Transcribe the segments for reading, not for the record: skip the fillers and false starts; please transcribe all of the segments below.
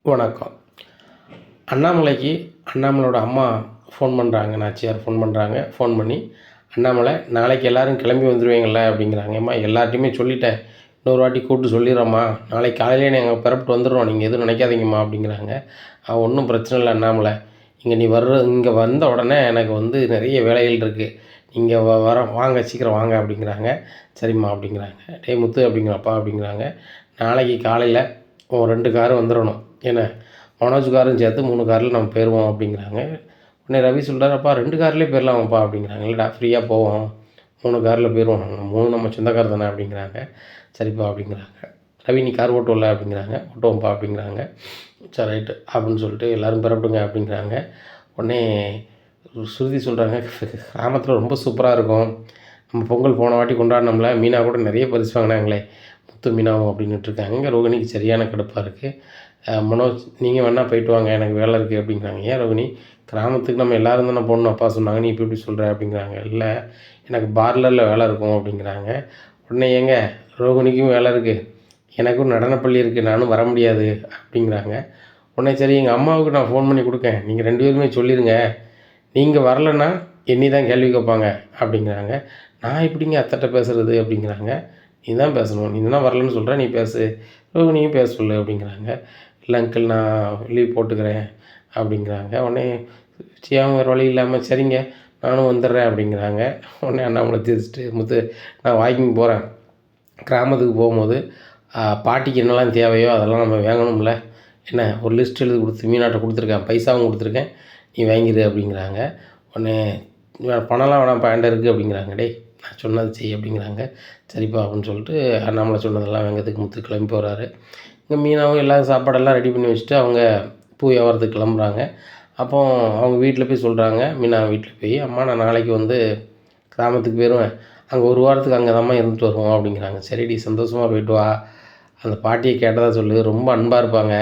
வணக்கம். அண்ணாமலைக்கு அண்ணாமலையோட அம்மா ஃபோன் பண்ணுறாங்க. நாச்சியார் ஃபோன் பண்ணுறாங்க. ஃபோன் பண்ணி, "அண்ணாமலை நாளைக்கு எல்லோரும் கிளம்பி வந்துடுவீங்கள்ல?" அப்படிங்கிறாங்க. "ஏம்மா எல்லார்ட்டையுமே சொல்லிட்டேன். இன்னொரு வாட்டி கூப்பிட்டு சொல்லிடுறேம்மா. நாளைக்கு காலையிலேயே நாங்கள் புறப்பட்டு வந்துடுறோம். நீங்கள் எதுவும் நினைக்காதீங்கம்மா" அப்படிங்கிறாங்க. "ஒன்றும் பிரச்சனை இல்லை அண்ணாமலை. இங்கே வந்த உடனே எனக்கு நிறைய வேலைகள் இருக்குது. நீங்கள் வாங்க சீக்கிரம் வாங்க" அப்படிங்கிறாங்க. "சரிம்மா" அப்படிங்கிறாங்க. "டேய் முத்து" அப்படிங்கிறப்பா அப்படிங்கிறாங்க. "நாளைக்கு காலையில் 2 காரு வந்துடணும். என்ன மனோஜ் காரும் சேர்த்து 3 காரில் நம்ம போயிடுவோம்" அப்படிங்கிறாங்க. உடனே ரவி சொல்கிறார், "அப்பா 2 கார்லேயே போயிடலாமாப்பா" அப்படிங்கிறாங்க. "இல்லைடா ஃப்ரீயாக போவோம். 3 காரில் போயிடுவோம். 3 நம்ம சொந்தக்கார் தானே" அப்படிங்கிறாங்க. "சரிப்பா" அப்படிங்கிறாங்க. "ரவி நீ கார் ஓட்டுவல" அப்படிங்கிறாங்க. "ஓட்டுவோம்ப்பா" அப்படிங்கிறாங்க. "சரி ரைட்டு" அப்படின்னு சொல்லிட்டு எல்லோரும் புறப்படுங்க அப்படிங்கிறாங்க. உடனே ஸ்ருதி சொல்கிறாங்க, "கிராமத்தில் ரொம்ப சூப்பராக இருக்கும். நம்ம பொங்கல் போன வாட்டி கொண்டாடினோம்ல, மீனா கூட நிறைய பரிசு வாங்கினாங்களே, முத்து மீனாவும்" அப்படின்னுட்டுருக்காங்க. ரோகிணிக்கு சரியான கடுப்பாக இருக்குது. "மனோஜ் நீங்கள் வேணால் போயிட்டு வாங்க, எனக்கு வேலை இருக்குது" அப்படிங்கிறாங்க. "ஏன் ரோகிணி, கிராமத்துக்கு நம்ம எல்லோரும் தானே போகணும்னு அப்பா சொன்னாங்க, நீ இப்படி சொல்கிற" அப்படிங்கிறாங்க. "இல்லை எனக்கு பார்லரில் வேலை இருக்கும்" அப்படிங்கிறாங்க. உடனே "ஏங்க ரோகிணிக்கும் வேலை இருக்குது, எனக்கும் நடனப்பள்ளி இருக்குது, நானும் வர முடியாது" அப்படிங்கிறாங்க. உடனே "சரி எங்கள் அம்மாவுக்கு நான் ஃபோன் பண்ணி கொடுக்கேன், நீங்கள் 2 பேருமே சொல்லிடுங்க, நீங்கள் வரலைன்னா என்னை தான் கேள்வி கேட்பாங்க" அப்படிங்கிறாங்க. "நான் எப்படிங்க அத்தைட்ட பேசுகிறது" அப்படிங்கிறாங்க. "நீ தான் பேசணும், நீ தான் வரலன்னு சொல்கிற, நீ பேசு, ரோகிணியும் பேச சொல்லு" அப்படிங்கிறாங்க. "இல்லை அங்கிள் நான் லீவ் போட்டுக்கிறேன்" அப்படிங்கிறாங்க. உடனே சியாவும் வேறு வழி இல்லாமல், "சரிங்க நானும் வந்துடுறேன்" அப்படிங்கிறாங்க. உடனே அண்ணாமலை சிரிச்சுட்டு, "முத்து நான் வாக்கிங் போகிறேன், கிராமத்துக்கு போகும்போது பாட்டிக்கு என்னெல்லாம் தேவையோ அதெல்லாம் நம்ம வாங்கணும்ல, என்ன ஒரு லிஸ்ட் எழுதி கொடுத்து மீனாட்ட கொடுத்துருக்கேன், பைசாவும் கொடுத்துருக்கேன், நீ வாங்கிடு" அப்படிங்கிறாங்க. உடனே "பணம்லாம் வேணாம்ப்பா என்கிட்ட இருக்குது" அப்படிங்கிறாங்க. "டேய் நான் சொன்னது செய்" அப்படிங்கிறாங்க. "சரிப்பா" அப்படின்னு சொல்லிட்டு அண்ணாமலை சொன்னதெல்லாம் வாங்கிறதுக்கு முத்து கிளம்பி போகிறாரு. இங்கே மீனாவும் எல்லாம் சாப்பாடெல்லாம் ரெடி பண்ணி வச்சுட்டு அவங்க பூ வியாபாரத்துக்கு கிளம்புறாங்க. அப்போ அவங்க வீட்டில் போய் சொல்கிறாங்க, மீனா வீட்டில் போய், "அம்மா நான் நாளைக்கு கிராமத்துக்கு போயிடுவேன், அங்கே 1 வாரத்துக்கு அங்கே தாம்மா இருந்துட்டு வருவோம்" அப்படிங்கிறாங்க. "சரிடி சந்தோஷமாக போயிட்டு வா, அந்த பாட்டியை கேட்டதா சொல்லு, ரொம்ப அன்பாக இருப்பாங்க,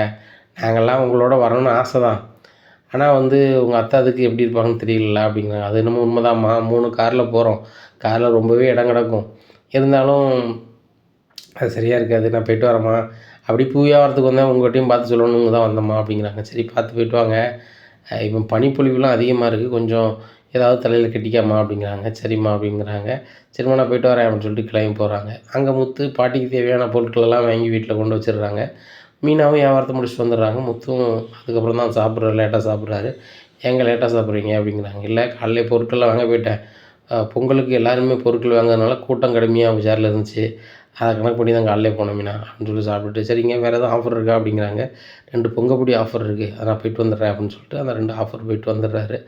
நாங்கள்லாம் உங்களோட வரணும்னு ஆசை தான், ஆனால் உங்கள் அத்தை அதுக்கு எப்படி இருப்பாங்கன்னு தெரியல" அப்படிங்கிறாங்க. "அது என்னமோ உண்மைதாம்மா, 3 காரில் போகிறோம், காரில் ரொம்பவே இடம் கிடக்கும், இருந்தாலும் அது சரியாக இருக்காது, நான் போயிட்டு வரேம்மா, அப்படி பூ வியாபாரத்துக்கு வந்தேன், உங்கள்கிட்டையும் பார்த்து சொல்லணும்னு தான் வந்தேம்மா" அப்படிங்கிறாங்க. "சரி பார்த்து போயிட்டு வாங்க, இப்போ பனிப்பொழிவுலாம் அதிகமாக இருக்குது, கொஞ்சம் ஏதாவது தலையில் கட்டிக்காம்மா" அப்படிங்கிறாங்க. "சரிம்மா" அப்படிங்கிறாங்க. "சரிம்மா நான் போயிட்டு வரேன்" அப்படின்னு சொல்லிட்டு கிளம்பி போகிறாங்க. அங்கே முத்து பாட்டிக்கு தேவையான பொருட்களெல்லாம் வாங்கி வீட்டில் கொண்டு வச்சிடுறாங்க. மீனாவும் வியாபாரத்தை முடிச்சுட்டு வந்துடுறாங்க. முத்தும் அதுக்கப்புறம் தான் சாப்பிட்றாரு, லேட்டாக சாப்பிட்றாரு. "ஏங்க லேட்டாக சாப்பிட்றீங்க" அப்படிங்கிறாங்க. "இல்லை காலையிலே பொருட்கள்லாம் வாங்க போயிட்டேன், பொங்கலுக்கு எல்லாருமே பொருட்கள் வாங்குறதுனால கூட்டம் கடுமையாக பஜாரில் இருந்துச்சு, அதை கணக்கு பண்ணி தான் காலையிலே போனோம் மீனா" அப்படின்னு சொல்லி சாப்பிட்டுட்டு, "சரிங்க வேறு எதுவும் ஆஃபர் இருக்கா" அப்படிங்கிறாங்க. 2 பொங்கப்பொடி ஆஃபர் இருக்குது, அதை நான் போயிட்டு வந்துடுறேன்" அப்படின்னு சொல்லிட்டு அந்த 2 ஆஃபர் போயிட்டு வந்துடுறாரு.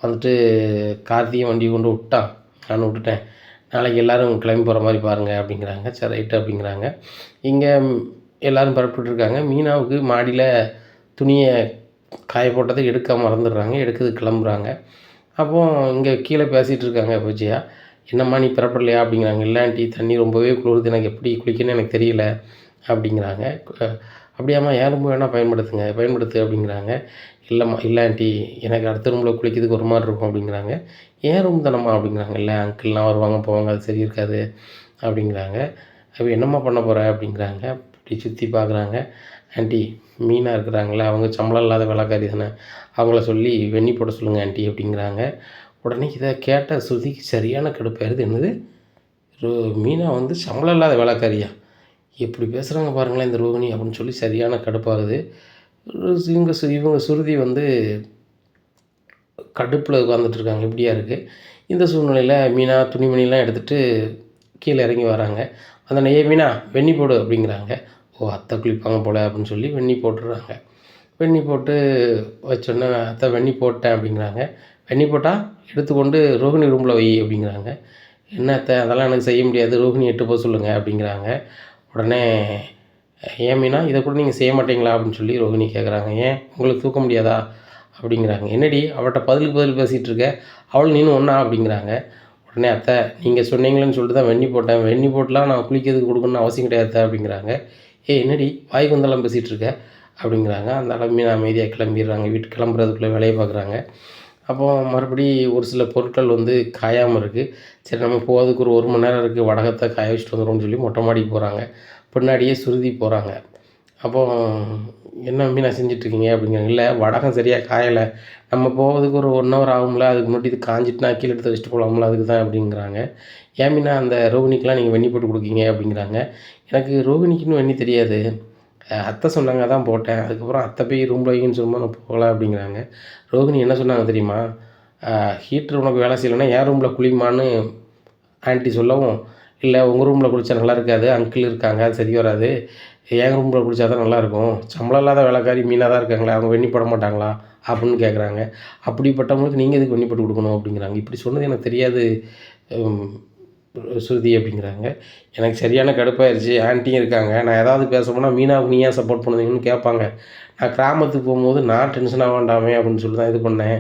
வந்துட்டு "கார்த்தியும் வண்டி கொண்டு விட்டான், நானும் விட்டுட்டேன், நாளைக்கு எல்லோரும் கிளம்பி போகிற மாதிரி பாருங்கள்" அப்படிங்கிறாங்க. "சரி ரைட்டு" அப்படிங்கிறாங்க. இங்கே எல்லோரும் புறப்பட்டுருக்காங்க. மீனாவுக்கு மாடியில் துணியை காய போட்டதை எடுக்க மறந்துடுறாங்க, எடுக்கிறதுக்கு கிளம்புறாங்க. அப்போது இங்கே கீழே பேசிகிட்டு இருக்காங்க விஜயா. "என்னம்மா நீ புறப்படலையா" அப்படிங்கிறாங்க. "இல்லை ஆண்டி, தண்ணி ரொம்பவே குளிருது, எனக்கு எப்படி குளிக்கணும்னு எனக்கு தெரியல" அப்படிங்கிறாங்க. "அப்படியாம்மா என் ரூம் வேணால் பயன்படுத்து" அப்படிங்கிறாங்க. இல்லை ஆண்டி, எனக்கு அடுத்த ரூமில் குளிக்கிறதுக்கு ஒரு மாதிரி இருக்கும்" அப்படிங்கிறாங்க. "என் ரூம் தானம்மா" அப்படிங்கிறாங்க. "இல்லை அங்கிள்லாம் வருவாங்க போவாங்க, அது சரி இருக்காது" அப்படிங்கிறாங்க. "அப்போ என்னம்மா பண்ண போகிற" அப்படிங்கிறாங்க. இப்படி சுற்றி பார்க்குறாங்க. "ஆண்டி மீனா இருக்கிறாங்களே, அவங்க சம்பளம் இல்லாத வேலைக்காரி தானே, அவங்கள சொல்லி வெந்நீர் போட சொல்லுங்கள் ஆண்டி" அப்படிங்கிறாங்க. உடனே இதை கேட்ட ஸ்ருதிக்கு சரியான கடுப்பாயிருது. "என்னது, மீனா சம்பளம் இல்லாத வேலைக்காரியா, எப்படி பேசுகிறாங்க பாருங்களேன் இந்த ரோகிணி" அப்படின்னு சொல்லி சரியான கடுப்பாகுது. இவங்க ஸ்ருதி கடுப்பில் உட்காந்துட்ருக்காங்க. இப்படியா இருக்குது. இந்த சூழ்நிலையில் மீனா துணிமணிலாம் எடுத்துகிட்டு கீழே இறங்கி வராங்க. அந்த "ஏ மீனா வெந்நீர் போடு" அப்படிங்கிறாங்க. "ஓ அத்தை குளிப்பாங்க போல்" அப்படின்னு சொல்லி வெந்நீர் போட்டுடுறாங்க. வெந்நீர் போட்டு வச்சோன்னே, "அத்தை வெந்நீர் போட்டேன்" அப்படிங்கிறாங்க. "வெந்நீர் போட்டால் எடுத்துக்கொண்டு ரோகிணி ரூமில் வை" அப்படிங்கிறாங்க. "என்ன அத்தை, அதெல்லாம் எனக்கு செய்ய முடியாது, ரோகிணி எட்டு போக சொல்லுங்கள்" அப்படிங்கிறாங்க. உடனே "ஏன் மீனா, இதை கூட நீங்கள் செய்ய மாட்டீங்களா" அப்படின்னு சொல்லி ரோகிணி கேட்குறாங்க. "ஏன் உங்களுக்கு தூக்க முடியாதா" அப்படிங்கிறாங்க. "என்னடி அவள்கிட்ட பதிலுக்கு பதில் பேசிகிட்டு இருக்க, அவள் நீனும் ஒன்றா" அப்படிங்கிறாங்க. உடனே "அத்தை நீங்கள் சொன்னீங்களேன்னு சொல்லிட்டு தான் வெந்நீர் போட்டேன், வெந்நீர் போட்டுலாம் நான் குளிக்கிறதுக்கு கொடுக்கணும்னு அவசியம் கிடையாது அத்தை" அப்படிங்கிறாங்க. "ஏய் என்னடி வாய்க்கு வந்தெல்லாம் பேசிகிட்டு இருக்க" அப்படிங்கிறாங்க. அந்த மீனா அமைதியாக கிளம்பிடுறாங்க. வீட்டுக்கு கிளம்புறதுக்குள்ளே வேலையை பார்க்குறாங்க. அப்போது மறுபடி ஒரு சில பொருட்கள் காயாமல் இருக்குது. சரி நம்ம போகிறதுக்கு ஒரு 1 மணி நேரம் இருக்குது, வடகத்தை காய வச்சுட்டு வந்துடுவோம்னு சொல்லி மொட்டை மாடிக்கு போகிறாங்க. பின்னாடியே ஸ்ருதி போகிறாங்க. அப்போ என்ன மீனா செஞ்சிட்ருக்கீங்க அப்படிங்கிறாங்க. இல்லை வடகம் சரியாக காயலை, நம்ம போகிறதுக்கு ஒரு 1 ஹவர் ஆகும்ல, அதுக்கு முன்னாடி இது காஞ்சிட்டுனா கீழே எடுத்து வச்சுட்டு போகலாம்ல, அதுக்கு தான் அப்படிங்கிறாங்க. ஏன் மீனா அந்த ரோகிணிக்கெலாம் நீங்கள் வெந்நீர் போட்டு கொடுக்கீங்க அப்படிங்கிறாங்க. எனக்கு ரோகிணிக்குன்னு வெந்நீர் தெரியாது, அத்தை சொன்னாங்க அதான் போட்டேன். அதுக்கப்புறம் அத்தை போய் ரூமில் வைங்கன்னு சொல்லும்போது நான் போகல அப்படிங்கிறாங்க. ரோகிணி என்ன சொன்னாங்க தெரியுமா? ஹீட்ரு உனக்கு வேலை செய்யலைன்னா என் ரூமில் குளிம்மான்னு ஆன்ட்டி சொல்லவும், இல்லை உங்கள் ரூமில் குளித்தா நல்லா இருக்காது, அங்கிள் இருக்காங்க, அது சரி வராது, என் ரூமில் குளித்தா தான் நல்லாயிருக்கும், சம்பளம் இல்லாத வேலைக்காரி மீனாக தான் இருக்காங்களா, அவங்க வெந்நீர் போட மாட்டாங்களா அப்படின்னு கேட்குறாங்க. அப்படிப்பட்டவங்களுக்கு நீங்கள் எதுக்கு வெந்நீர் போட்டு கொடுக்கணும் அப்படிங்கிறாங்க. இப்படி சொன்னது எனக்கு தெரியாது ஸ்ருதி அப்படிங்கிறாங்க. எனக்கு சரியான கடுப்பாயிருச்சு. ஆன்ட்டியும் இருக்காங்க, நான் ஏதாவது பேச போனால் மீனாவுக்கு நீ ஏன் சப்போர்ட் பண்ணுவீங்கன்னு கேட்பாங்க. நான் கிராமத்துக்கு போகும்போது நான் டென்ஷன் ஆக வேண்டாமே அப்படின்னு சொல்லி தான் இது பண்ணேன்.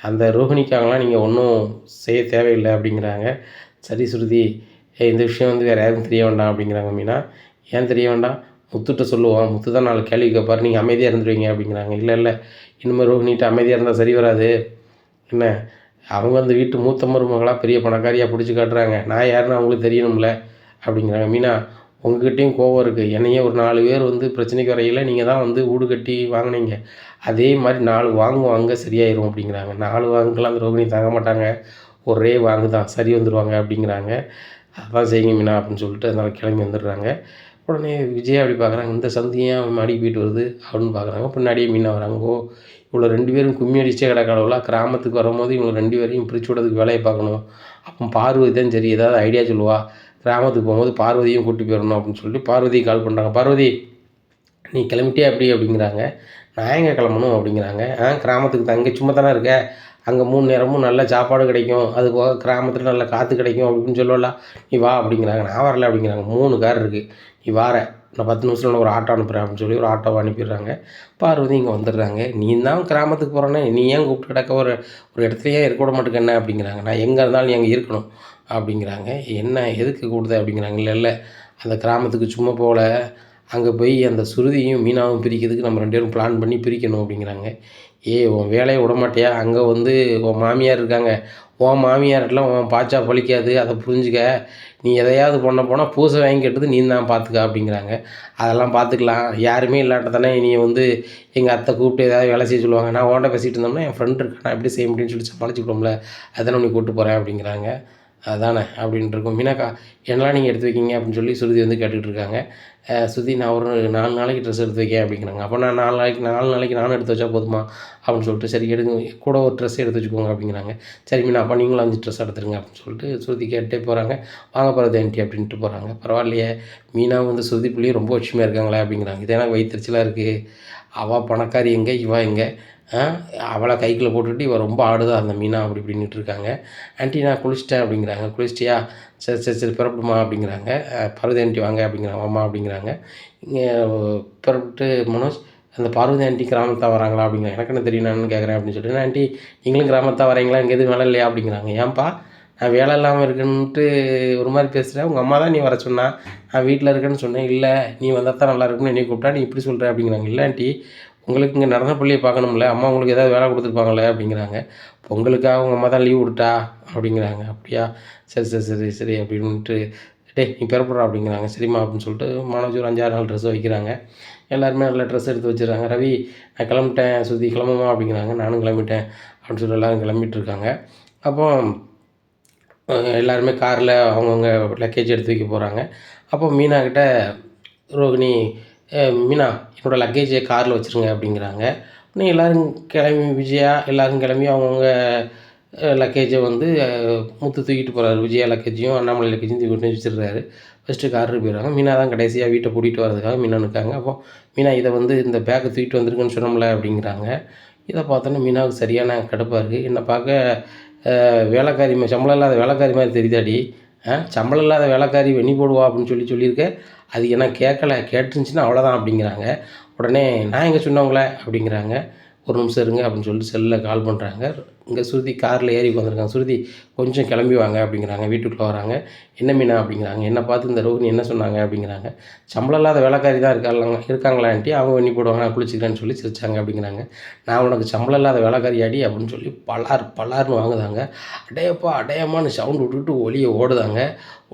அந்த ரோகிணிக்காகலாம் நீங்கள் ஒன்றும் செய்ய தேவையில்லை அப்படிங்கிறாங்க. சரி ஸ்ருதி, இந்த விஷயம் வந்து வேறு யாருக்கும் தெரிய வேண்டாம் அப்படிங்கிறாங்க மீனா. ஏன் தெரிய வேண்டாம்? முத்துட்ட சொல்லுவோம், முத்து தான் 4 கேள்வி கேட்பாரு, நீங்கள் அமைதியாக இருந்துருவீங்க அப்படிங்கிறாங்க. இல்லை இல்லை, இனிமேல் ரோகிணிகிட்ட அமைதியாக இருந்தால் சரி வராது. என்ன, அவங்க அந்த வீட்டு மூத்த மருமகளாக பெரிய பணக்காரியாக பிடிச்சி காட்டுறாங்க, நான் யாருன்னு அவங்களுக்கு தெரியணும்ல அப்படிங்கிறாங்க. மீனா, உங்ககிட்டயும் கோவம் இருக்குது, என்னையே ஒரு 4 பேர் வந்து பிரச்சனைக்கு வரையில் நீங்கள் தான் வந்து வீடு கட்டி வாங்கினீங்க, அதே மாதிரி 4 வாங்குவாங்க சரியாயிரும் அப்படிங்கிறாங்க. 4 வாங்குக்கெல்லாம் அந்த ரோகிணி தாங்க மாட்டாங்க, ஒரே வாங்கு தான் சரி வந்துடுவாங்க அப்படிங்கிறாங்க. அதான் செய்யுங்க மீனா அப்படின்னு சொல்லிட்டு அதனால் கிளம்பி வந்துடுறாங்க. உடனே விஜயா அப்படி பார்க்குறாங்க, இந்த சந்தியும் அவன் மாடிக்கு போயிட்டு வருது அப்படின்னு பார்க்குறாங்க. பின்னாடியே மீனா வராங்க. ஓ, இவ்வளோ 2 பேரும் கும்மி அடிச்சே கிடக்காளவுல, கிராமத்துக்கு வரும்போது இவங்க 2 பேரையும் பிரித்து விடுறதுக்கு வேலையை பார்க்கணும். அப்போ பார்வதி தான் சரி ஏதாவது ஐடியா சொல்லுவா, கிராமத்துக்கு போகும்போது பார்வதியும் கூட்டி போயிடணும் அப்படின்னு சொல்லிட்டு பார்வதி கால் பண்ணுறாங்க. பார்வதி, நீ கிளம்பிட்டியா எப்படி அப்படிங்கிறாங்க. நான் எங்கே கிளம்பணும் அப்படிங்கிறாங்க. கிராமத்துக்கு தான், இங்கே சும்மா தானே இருக்க, அங்கே 3 நேரமும் நல்ல சாப்பாடு கிடைக்கும், அது போக கிராமத்தில் நல்ல காற்று கிடைக்கும் அப்படின்னு சொல்லலாம், நீ வா அப்படிங்கிறாங்க. நான் வரல அப்படிங்கிறாங்க. 3 கார் இருக்குது, நீ வார, நான் 10 நிமிஷத்தில் உனக்கு ஒரு ஆட்டோ அனுப்புகிறேன் அப்படின்னு சொல்லி ஒரு ஆட்டோவை அனுப்பிடுறாங்க. பார்வதி இங்கே வந்துடுறாங்க. நீ தான் கிராமத்துக்கு போகிறேன்னே, நீ ஏன் கூப்பிட்டு கிடக்க, ஒரு ஒரு இடத்துலையே இருக்க விட மாட்டேங்க என்ன அப்படிங்கிறாங்க. நான் எங்கே இருந்தாலும் நீ அங்கே இருக்கணும் அப்படிங்கிறாங்க. என்ன எதுக்கு கூப்பிடுது அப்படிங்கிறாங்க. இல்லை இல்லை, அந்த கிராமத்துக்கு சும்மா போகல, அங்கே போய் அந்த சுருதியும் மீனாவும் பிரிக்கிறதுக்கு நம்ம 2 பேரும் பிளான் பண்ணி பிரிக்கணும் அப்படிங்கிறாங்க. உன் வேலையை விடமாட்டியா, அங்கே வந்து உன் மாமியார் இருக்காங்க, உன் மாமியார்ட்டலாம் உன் பாய்ச்சா பழிக்காது, அதை புரிஞ்சுக்க, நீ எதையாவது பண்ண போனால் பூசை வாங்கி கட்டுறது நீ தான் பார்த்துக்க அப்படிங்கிறாங்க. அதெல்லாம் பார்த்துக்கலாம், யாருமே இல்லாட்ட தானே நீ வந்து எங்கள் அத்தை கூப்பிட்டு ஏதாவது வேலை செய்ய சொல்லுவாங்க, நான் உன்கிட்ட பேசிகிட்டு இருந்தோம்னா என் ஃப்ரெண்ட் இருக்கா, நான் எப்படி செய்ய முடியும்னு சொல்லி சமாளிச்சுக்கிட்டோம்ல, அதானே நீ கூப்பிட்டு போகிறேன் அப்படிங்கிறாங்க. அதானே அப்படின்ட்டு இருக்கும். மீனாக்கா, என்னலாம் நீங்கள் எடுத்து வைக்கிங்க அப்படின்னு சொல்லி ஸ்ருதி வந்து கேட்டுக்கிட்டு இருக்காங்க. ஸ்ருதி, நான் ஒரு 4 நாளைக்கு ட்ரெஸ் எடுத்து வைக்கேன் அப்படிங்கிறாங்க. அப்போ நான் 4 நாளைக்கு நானும் எடுத்து வச்சா போதுமா அப்படின்னு சொல்லிட்டு, சரி எடுங்க, கூட ஒரு ட்ரெஸ் எடுத்து வச்சுக்கோங்க அப்படிங்கிறாங்க. சரி மீனா, அப்போ நீங்களும் 5 ட்ரெஸ் எடுத்துருங்க அப்படின்னு சொல்லிட்டு ஸ்ருதி கேட்டே போகிறாங்க. வாங்க பார்வதி ஆண்டி அப்படின்ட்டு போகிறாங்க. பரவாயில்லையே, மீனா வந்து ஸ்ருதி பிள்ளையும் ரொம்ப ஒற்றுமையாக இருக்காங்களே அப்படிங்கிறாங்க. இது எனக்கு வயிற்றுச்சலாக இருக்குது, அவள் பணக்காரி எங்கே, இவ எங்கே, அவளை கைக்குள்ளே போட்டுக்கிட்டு இவள் ரொம்ப ஆடுதா அந்த மீனா அப்படி இப்படின்னுட்டு இருக்காங்க. ஆண்டி நான் குளிச்சிட்டேன் அப்படிங்கிறாங்க. குளிச்சிட்டியா, சரி சரி சரி புறப்படுமா அப்படிங்கிறாங்க. பார்வதி ஆண்டி வாங்க அப்படிங்கிறாங்க. வாமா அப்படிங்கிறாங்க. இங்கே புறப்பட்டு மனோஜ், அந்த பார்வதி ஆண்டி கிராமத்தான் வராங்களா அப்படிங்கிறாங்க. எனக்கு என்ன தெரியும், நான் கேட்குறேன் அப்படின்னு சொல்லிட்டு, ஆண்டி நீங்களும் கிராமத்தான் வரீங்களா, இங்கே எதுவும் வேலை இல்லையா அப்படிங்கிறாங்க. ஏன்ப்பா, நான் வேலை இல்லாமல் இருக்குன்ட்டு ஒரு மாதிரி பேசுகிறேன், உங்கள் அம்மா தான் நீ வர சொன்னா, நான் வீட்டில் இருக்கேன்னு சொன்னேன், இல்லை நீ வந்தால் தான் நல்லா இருக்குன்னு என்னை கூப்பிட்டா நீ இப்படி சொல்கிற அப்படிங்கிறாங்க. இல்லை ஆண்டி, உங்களுக்கு இங்கே நடன பள்ளியை பார்க்கணும்ல, அம்மா உங்களுக்கு ஏதாவது வேலை கொடுத்துருப்பாங்களே அப்படிங்கிறாங்க. பொங்கலுக்காக உங்கள் அம்மா தான் லீவ் விட்டா அப்படிங்கிறாங்க. அப்படியா, சரி சரி சரி சரி அப்படின்ட்டு, டேய் நீ பிறப்புறா அப்படிங்கிறாங்க. சரிம்மா அப்படின்னு சொல்லிட்டு மனோஜ் ஒரு 5-6 நாள் ட்ரெஸ் வைக்கிறாங்க. எல்லாருமே நல்ல ட்ரெஸ் எடுத்து வச்சுருக்காங்க. ரவி, நான் கிளம்பிட்டேன், சுற்றி கிளம்புமா அப்படிங்கிறாங்க. நானும் கிளம்பிட்டேன் அப்படின்னு சொல்லி எல்லோரும் கிளம்பிட்டு இருக்காங்க. அப்போ எல்லாருமே காரில் அவங்கவுங்க லக்கேஜ் எடுத்து வைக்க போகிறாங்க. அப்போ மீனா கிட்ட ரோகிணி, மீனா என்னோடய லக்கேஜை காரில் வச்சுருங்க அப்படிங்கிறாங்க. உடனே எல்லோரும் கிளம்பி, விஜயா எல்லோரும் கிளம்பி அவங்கவுங்க லக்கேஜை வந்து முத்து தூக்கிட்டு போகிறாரு. விஜயா லக்கேஜையும் அண்ணாமலை லக்கேஜையும் தூக்கிட்டு வச்சுருக்காரு. ஃபஸ்ட்டு காருக்கு போயிடுறாங்க. மீனா தான் கடைசியாக வீட்டை கூட்டிகிட்டு வரதுக்காக மீனா நிற்காங்க. அப்போ மீனா, இதை வந்து இந்த பேக்கை தூக்கிட்டு வந்திருக்குன்னு சொன்னோம்ல அப்படிங்கிறாங்க. இதை பார்த்தோன்னே மீனாவுக்கு சரியான கடுப்பாக இருக்குது. என்னை பார்க்க வேலைக்காரி, சம்பளம் இல்லாத வேலைக்காரி மாதிரி தெரியுதாடி, சம்பளம் இல்லாத வேலைக்காரி வெண்ணி போடுவா அப்படின்னு சொல்லியிருக்கேன், அது என்ன கேட்கல, கேட்டுருந்துச்சின்னா அவ்வளோதான் அப்படிங்கிறாங்க. உடனே நான் எங்கே சொன்னவங்கள அப்படிங்கிறாங்க. ஒரு நிமிஷம் இருங்க அப்படின்னு சொல்லிட்டு செல்லில் கால் பண்ணுறாங்க. இங்கே ஸ்ருதி காரில் ஏறி உட்காந்துருக்காங்க. ஸ்ருதி கொஞ்சம் கிளம்பி வாங்க அப்படிங்கிறாங்க. வீட்டுக்குள்ளே வராங்க. என்ன மீனா அப்படிங்கிறாங்க. என்னை பார்த்து இந்த ரோகிணி என்ன சொன்னாங்க அப்படிங்கிறாங்க. சம்பளம் இல்லாத வேலைக்காரி தான் இருக்காங்களா ஆண்டி, அவங்க வெண்ணி போடுவாங்க, நான் குளிச்சுக்கிறேன்னு சொல்லி சிரிச்சாங்க அப்படிங்கிறாங்க. நான் உனக்கு சம்பளம் இல்லாத வேலைக்காரி அடி அப்படின்னு சொல்லி பலார்னு வாங்குதாங்க. அடையப்பா அடையம்மான்னு சவுண்டு விட்டுட்டு ஒளியை ஓடுதாங்க.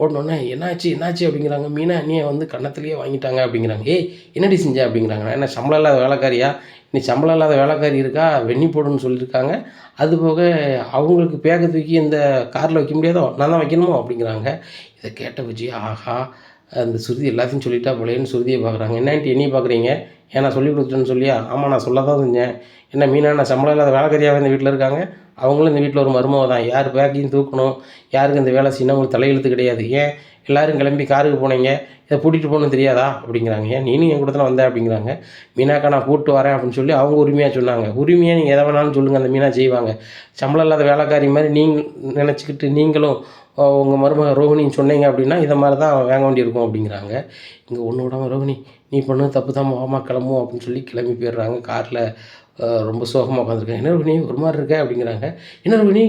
ஓடினோடனே என்னாச்சு அப்படிங்கிறாங்க. மீனா அண்ணியை வந்து கன்னத்துலேயே வாங்கிட்டாங்க அப்படிங்கிறாங்க. ஏய் என்னடி செஞ்ச அப்படிங்கிறாங்க. நான் என்ன சம்பளம் இல்லாத வேலைக்காரியா, நீ சம்பளம் இல்லாத வேலைக்காரி இருக்கா, வெண்ணி போடுன்னு சொல்லியிருக்காங்க. அதுபோக அவங்களுக்கு பேக்கை தூக்கி இந்த காரில் வைக்க முடியாதோ, நான் தான் வைக்கணுமோ அப்படிங்கிறாங்க. இதை கேட்ட விஜய் ஆஹா அந்த சுருதி எல்லாத்தையும் சொல்லிட்டா போலேன்னு சுருதியை பார்க்குறாங்க. என்னான்ட்டு என்னையும் பார்க்குறீங்க, ஏன் நான் சொல்லி கொடுத்துட்டேன்னு சொல்லியா? ஆமாம் நான் சொல்ல தான் செஞ்சேன். என்ன மீனா நான் சம்பளம் இல்லாத வேலைக்காரியாகவே இந்த வீட்டில் இருக்காங்க, அவங்களும் இந்த வீட்டில் ஒரு மருமக தான். யார் பேக்கையும் தூக்கணும், யாருக்கு இந்த வேலை செய்யணும் உங்களுக்கு தலையெழுத்து கிடையாது. ஏன் எல்லோரும் கிளம்பி காருக்கு போனீங்க, இதை கூட்டிகிட்டு போகணுன்னு தெரியாதா அப்படிங்கிறாங்க. ஏன் நீனும் என் கூட தானே வந்த அப்படிங்கிறாங்க. மீனாக்கா நான் கூப்பிட்டு வரேன் அப்படின்னு சொல்லி அவங்க உரிமையாக சொன்னாங்க. உரிமையாக நீங்கள் எதை வேணாலும் சொல்லுங்கள், அந்த மீனா செய்வாங்க. சம்பளம் இல்லாத வேலைக்காரி மாதிரி நீங்கள் நினச்சிக்கிட்டு நீங்களும் உங்கள் மருமக ரோகிணின்னு சொன்னீங்க அப்படின்னா இதை மாதிரி தான் வாங்க வேண்டியிருக்கும் அப்படிங்கிறாங்க. இங்கே ஒன்று விடாமல் ரோகிணி நீ பண்ணது தப்பு தான், மாமா கிளம்புவோம் அப்படின்னு சொல்லி கிளம்பி போயிடுறாங்க. காரில் ரொம்ப சோகமாக உட்காந்துருக்கேன். என்ன ரோகிணி ஒரு மாதிரி இருக்க அப்படிங்கிறாங்க. என்ன ரோகிணி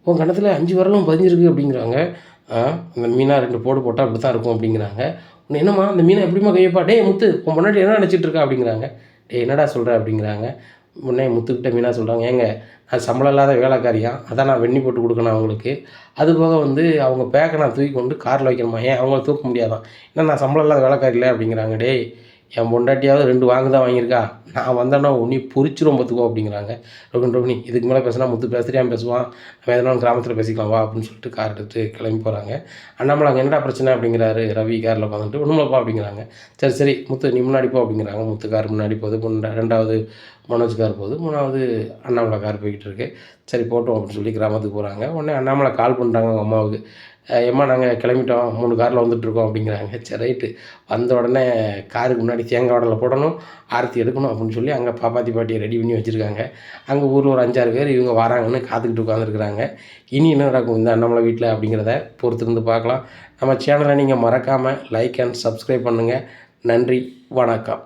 உன் கணத்தில் 5 விரலும் பதிஞ்சிருக்கு அப்படிங்கிறாங்க. அந்த மீனா 2 போடு போட்டால் அப்படி தான் இருக்கும் அப்படிங்கிறாங்க. உன்னை என்னம்மா அந்த மீனை எப்படிமா கையப்பா, டே முத்து உன் முன்னாடி என்ன நினச்சிட்டு இருக்கா அப்படிங்கிறாங்க. டே என்னடா சொல்கிற அப்படிங்கிறாங்க. முன்னே முத்துக்கிட்ட மீனா சொல்கிறாங்க, ஏங்க நான் சம்பளம் இல்லாத வேலைக்காரியா, அதான் நான் வெண்ணி போட்டு கொடுக்கணும் அவங்களுக்கு. அதுபோக வந்து அவங்க பேக்கை நான் தூக்கி கொண்டு காரில் வைக்கணுமா, ஏன் அவங்கள தூக்க முடியாதான், ஏன்னா நான் சம்பளம் இல்லாத வேலைக்காரி இல்லை அப்படிங்கிறாங்க. டேய் என் பொண்டாட்டியாவது 2 தான் வாங்கியிருக்கா, நான் வந்தேன்னா உன்னி பொறிச்சிரும் பார்த்துக்கோ அப்படிங்கிறாங்க. ரோகிணி இதுக்கு மேலே பேசினா முத்து பேசுறியான் பேசுவான், நம்ம எதனாலும் கிராமத்தில் பேசிக்கலாம் வா அப்படின்னு சொல்லிட்டு கார் எடுத்து கிளம்பி போகிறாங்க. அண்ணாமலை அங்கே என்னடா பிரச்சனை அப்படிங்கிறாரு. ரவி காரில் உட்காந்துட்டு ஒன்றும்லப்பா அப்படிங்கிறாங்க. சரி முத்து நீ முன்னாடி போ அப்படிங்கிறாங்க. முத்து கார் முன்னாடி போகுது, 2வது மனோஜ் கார் போகுது, 3வது அண்ணாமலை கார் போய்கிட்டு இருக்கு. சரி போட்டோம் அப்படின்னு சொல்லி கிராமத்துக்கு போகிறாங்க. உடனே அண்ணாமலை கால் பண்ணுறாங்க அவங்க அம்மாவுக்கு. ஏம்மா நாங்கள் கிளம்பிட்டோம், 3 காரில் வந்துட்டுருக்கோம் அப்படிங்கிறாங்க. சரி ரைட்டு. வந்த உடனே காருக்கு முன்னாடி தேங்காய் வடலை போடணும், ஆரத்தி எடுக்கணும் அப்படின்னு சொல்லி அங்கே பாப்பாத்தி பாட்டியை ரெடி பண்ணி வச்சுருக்காங்க. அங்கே ஊரில் ஒரு 5-6 பேர் இவங்க வராங்கன்னு காத்துக்கிட்டு உட்காந்துருக்குறாங்க. இனி என்ன நடக்கும் இந்த அண்ணாமலை வீட்டில் அப்படிங்கிறத பொறுத்திருந்து பார்க்கலாம். நம்ம சேனலை நீங்கள் மறக்காமல் லைக் அண்ட் சப்ஸ்கிரைப் பண்ணுங்கள். நன்றி, வணக்கம்.